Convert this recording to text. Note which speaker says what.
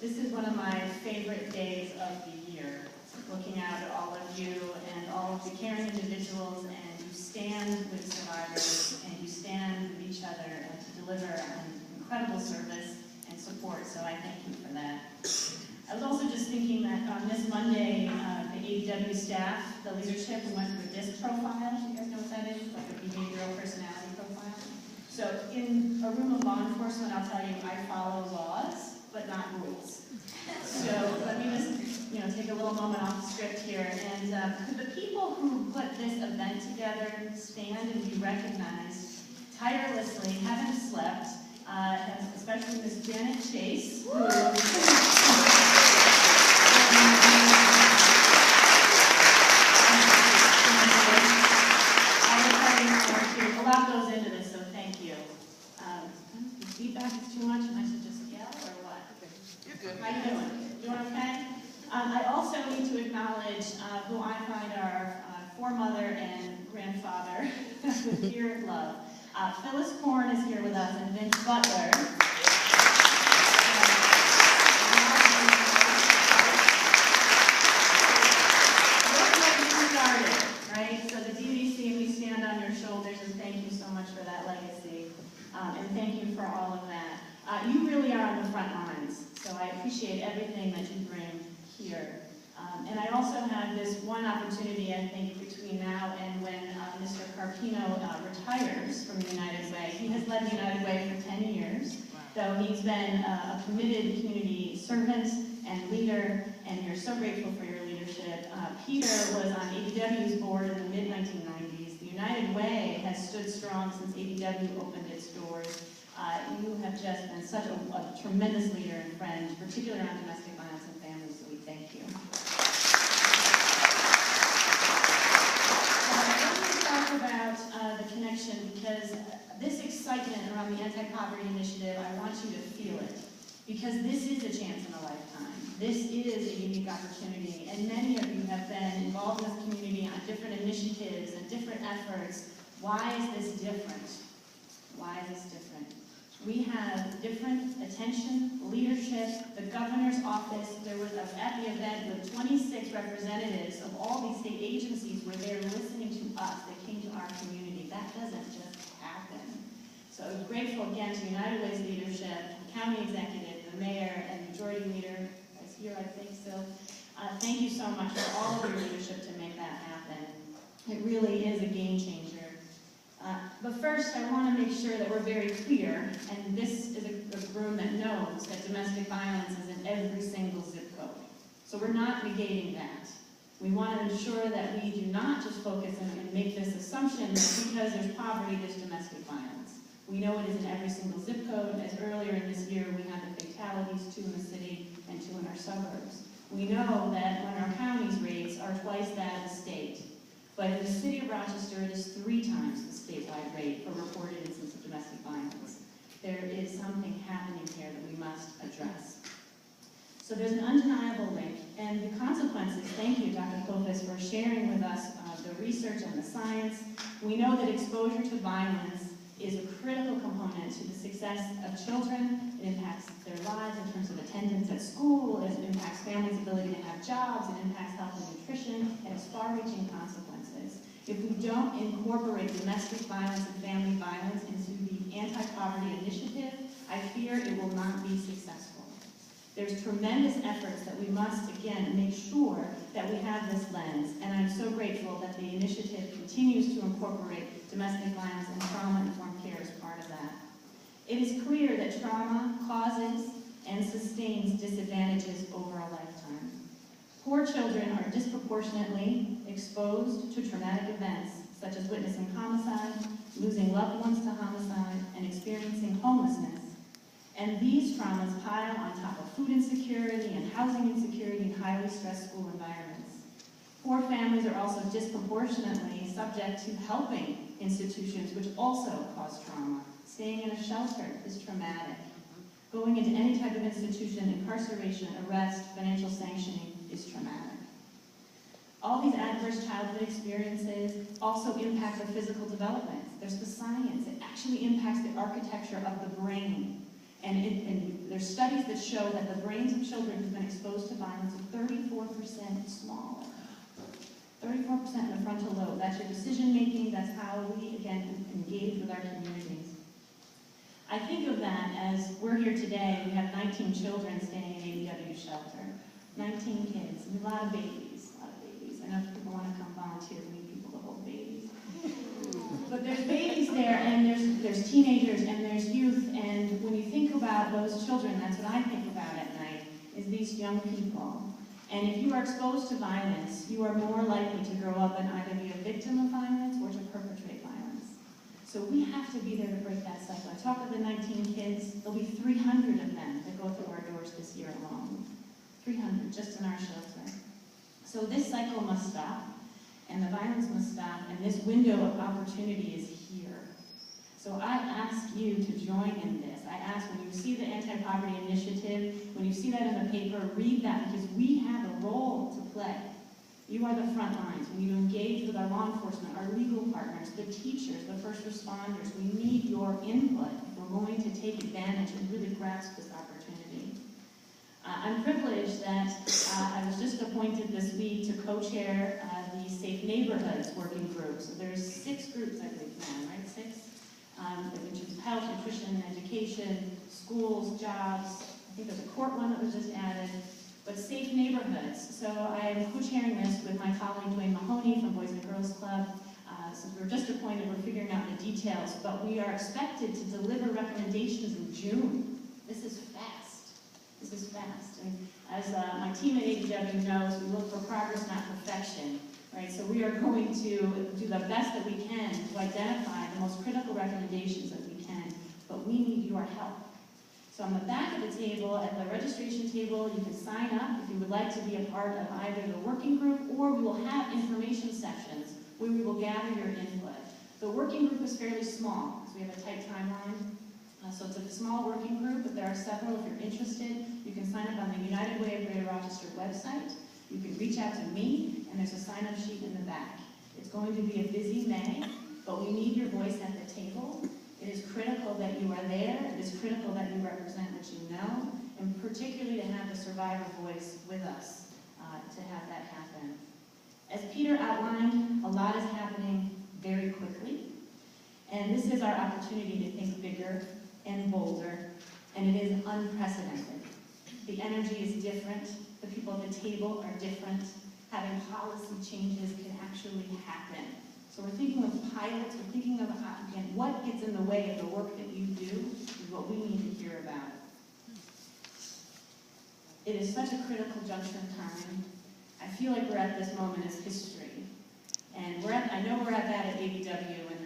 Speaker 1: This is one of my favorite days of the year, looking out at all of you and all of the caring individuals, and you stand with survivors and you stand with each other and to deliver an incredible service and support, so I thank you for that. I was also just thinking that on this Monday, the ADW staff, the leadership, we went through a DISC profile. You guys know what that is? Like a behavioral personality profile. So in a room of law enforcement, I'll tell you, I follow laws, but not rules. So let me just, take a little moment off the script here. And could the people who put this event together stand and be recognized tirelessly, haven't slept, especially Ms. Janet Chase, who a lot goes into this, so thank you. The feedback is too much, and I should just yell, or what?
Speaker 2: You're good.
Speaker 1: How you doing? Doing okay? I also need to acknowledge who I find our foremother and grandfather with dear love. Phyllis Korn is here with us, and Vince Butler. Right? So the DVC, we stand on your shoulders, and thank you so much for that legacy. And thank you for all of that. You really are on the front lines, so I appreciate everything that you bring here. And I also have this one opportunity, I think, between now and when Mr. Carpino retires from the United Way. He has led the United Way for 10 years, though he's been a committed community servant and leader, and we're so grateful for your leadership. Peter was on ADW's board in the mid-1990s. The United Way has stood strong since ADW opened its doors. You have just been such a tremendous leader and friend, particularly around domestic violence and families, so we thank you. I want to talk about the connection, because this excitement around the Anti-Poverty Initiative, I want you to feel it, because this is a chance in a lifetime. This is a unique opportunity, and many of you have been involved in this community on different initiatives and different efforts. Why is this different? Why is this different? We have different attention, leadership, the governor's office. There was at the event with 26 representatives of all these state agencies where they're listening to us. They came to our community. That doesn't just happen. So I'm grateful again to United Way's leadership, the county executive, the mayor, and majority leader is here, I think so. Thank you so much for all of your leadership to make that happen. It really is a game changer. But first, I want to make sure that we're very clear, and this is a room that knows that domestic violence is in every single zip code. So we're not negating that. We want to ensure that we do not just focus and make this assumption that because there's poverty, there's domestic violence. We know it is in every single zip code. As earlier in this year, we had the fatalities, 2 in the city and 2 in our suburbs. We know that when our county's rates are twice that of the state. But in the city of Rochester, it is 3 times the statewide rate for reported instances of domestic violence. There is something happening here that we must address. So there's an undeniable link, and the consequences, thank you, Dr. Kofis, for sharing with us the research and the science. We know that exposure to violence is a critical component to the success of children. It impacts their lives in terms of attendance at school, it impacts families' ability to have jobs, it impacts health and nutrition, and has far-reaching consequences. If we don't incorporate domestic violence and family violence into the Anti-Poverty Initiative, I fear it will not be successful. There's tremendous efforts that we must, again, make sure that we have this lens, and I'm so grateful that the initiative continues to incorporate domestic violence and trauma-informed care as part of that. It is clear that trauma causes and sustains disadvantages over a lifetime. Poor children are disproportionately exposed to traumatic events, such as witnessing homicide, losing loved ones to homicide, and experiencing homelessness. And these traumas pile on top of food insecurity and housing insecurity in highly stressed school environments. Poor families are also disproportionately subject to helping institutions, which also cause trauma. Staying in a shelter is traumatic. Going into any type of institution, incarceration, arrest, financial sanctioning is traumatic. All these adverse childhood experiences also impact the physical development. There's the science. It actually impacts the architecture of the brain. And there's studies that show that the brains of children who've been exposed to violence are 34% smaller. 34% in the frontal lobe. That's your decision making. That's how we, again, engage with our communities. I think of that as we're here today. We have 19 children staying in ADW shelter. 19 kids. And a lot of babies. A lot of babies. I know if people want to come volunteer, we need people to hold babies. But there's babies there, and there's teenagers, and there's youth. And when you think about those children, that's what I think about at night, is these young people. And if you are exposed to violence, you are more likely to grow up and either be a victim of violence or to perpetrate violence. So we have to be there to break that cycle. I talked to the 19 kids. There'll be 300 of them that go through our doors this year alone. 300 just in our shelter. So this cycle must stop, and the violence must stop, and this window of opportunity is here. So I ask you to join in this. I ask, when you see the Anti-Poverty Initiative, when you see that in the paper, read that, because we have a role to play. You are the front lines. We need to engage with our law enforcement, our legal partners, the teachers, the first responders. We need your input if we're going to take advantage and really grasp this opportunity. I'm privileged that I was just appointed this week to co-chair the Safe Neighborhoods Working Group. So there's 6 groups, I believe, now, right? 6? Which is health, nutrition, education, schools, jobs. I think there's a court one that was just added. But safe neighborhoods. So I am co-chairing this with my colleague Dwayne Mahoney from Boys and Girls Club. Since we're just appointed, we're figuring out the details. But we are expected to deliver recommendations in June. This is fast. This is fast. And as my team at ADW knows, we look for progress, not perfection. Right, so we are going to do the best that we can to identify the most critical recommendations that we can, but we need your help. So on the back of the table, at the registration table, you can sign up if you would like to be a part of either the working group, or we will have information sessions where we will gather your input. The working group is fairly small, because we have a tight timeline. So it's a small working group, but there are several. If you're interested, you can sign up on the United Way of Greater Rochester website. You can reach out to me, and there's a sign-up sheet in the back. It's going to be a busy May, but we need your voice at the table. It is critical that you are there. It is critical that you represent what you know, and particularly to have the survivor voice with us to have that happen. As Peter outlined, a lot is happening very quickly, and this is our opportunity to think bigger and bolder, and it is unprecedented. The energy is different. The people at the table are different. Having policy changes can actually happen. So we're thinking of pilots, we're thinking of, again, what gets in the way of the work that you do is what we need to hear about. It is such a critical juncture in time. I feel like we're at this moment as history. And I know we're